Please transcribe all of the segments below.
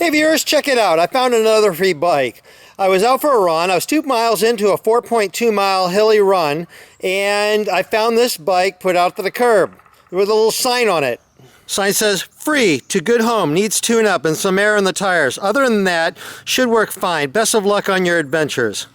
Hey viewers, check it out. I found another free bike. I was out for a run. I was 2 miles into a 4.2 mile hilly run, and I found this bike put out to the curb with a little sign on it. Sign says, free to good home, needs tune-up and some air in the tires. Other than that, should work fine. Best of luck on your adventures.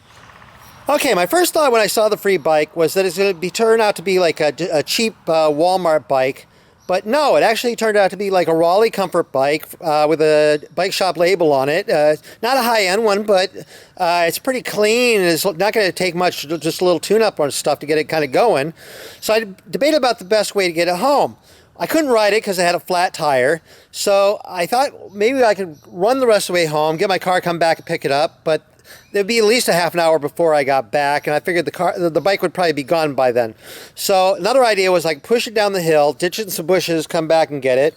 Okay, my first thought when I saw the free bike was that it's going to turn out to be like a cheap Walmart bike. But no, it actually turned out to be like a Raleigh comfort bike with a bike shop label on it. Not a high-end one, but it's pretty clean. It's not going to take much, just a little tune-up on stuff to get it kind of going. So I debated about the best way to get it home. I couldn't ride it because I had a flat tire. So I thought maybe I could run the rest of the way home, get my car, come back and pick it up. But there'd be at least a half an hour before I got back, and I figured the bike would probably be gone by then. So another idea was like push it down the hill, ditch it in some bushes, come back and get it.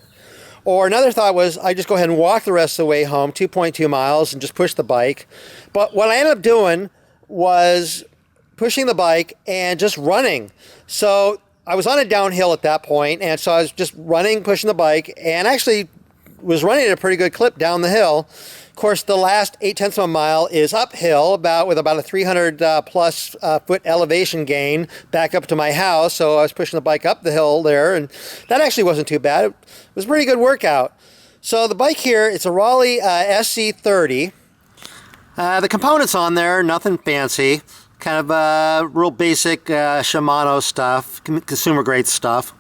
Or another thought was I just go ahead and walk the rest of the way home, 2.2 miles, and just push the bike. But what I ended up doing was pushing the bike and just running. So I was on a downhill at that point, and so I was just running, pushing the bike, and actually was running at a pretty good clip down the hill. Of course, the last 0.8 of a mile is uphill, with about a 300 plus foot elevation gain back up to my house. So I was pushing the bike up the hill there, and that actually wasn't too bad. It was a pretty good workout. So the bike here, it's a Raleigh SC30. The components on there, nothing fancy. Kind of real basic Shimano stuff, consumer grade stuff.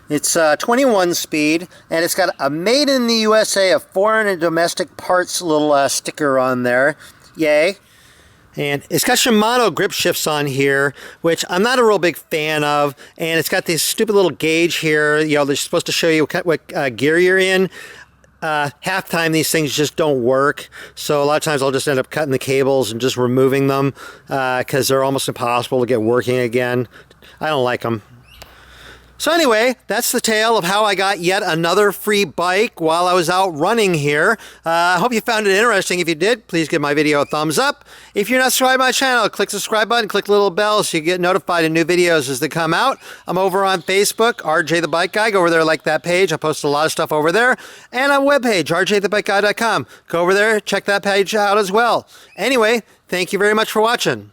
It's 21 speed, and it's got a made in the USA of foreign and domestic parts little sticker on there. Yay. And it's got Shimano grip shifts on here, which I'm not a real big fan of. And it's got this stupid little gauge here. You know, they're supposed to show you what gear you're in. Half the time these things just don't work, so a lot of times I'll just end up cutting the cables and just removing them because they're almost impossible to get working again. I don't like them. So anyway, that's the tale of how I got yet another free bike while I was out running here. I hope you found it interesting. If you did, please give my video a thumbs up. If you're not subscribed to my channel, click the subscribe button, click the little bell so you get notified of new videos as they come out. I'm over on Facebook, RJ the Bike Guy. Go over there, like that page. I post a lot of stuff over there. And on webpage, rjthebikeguy.com. Go over there, check that page out as well. Anyway, thank you very much for watching.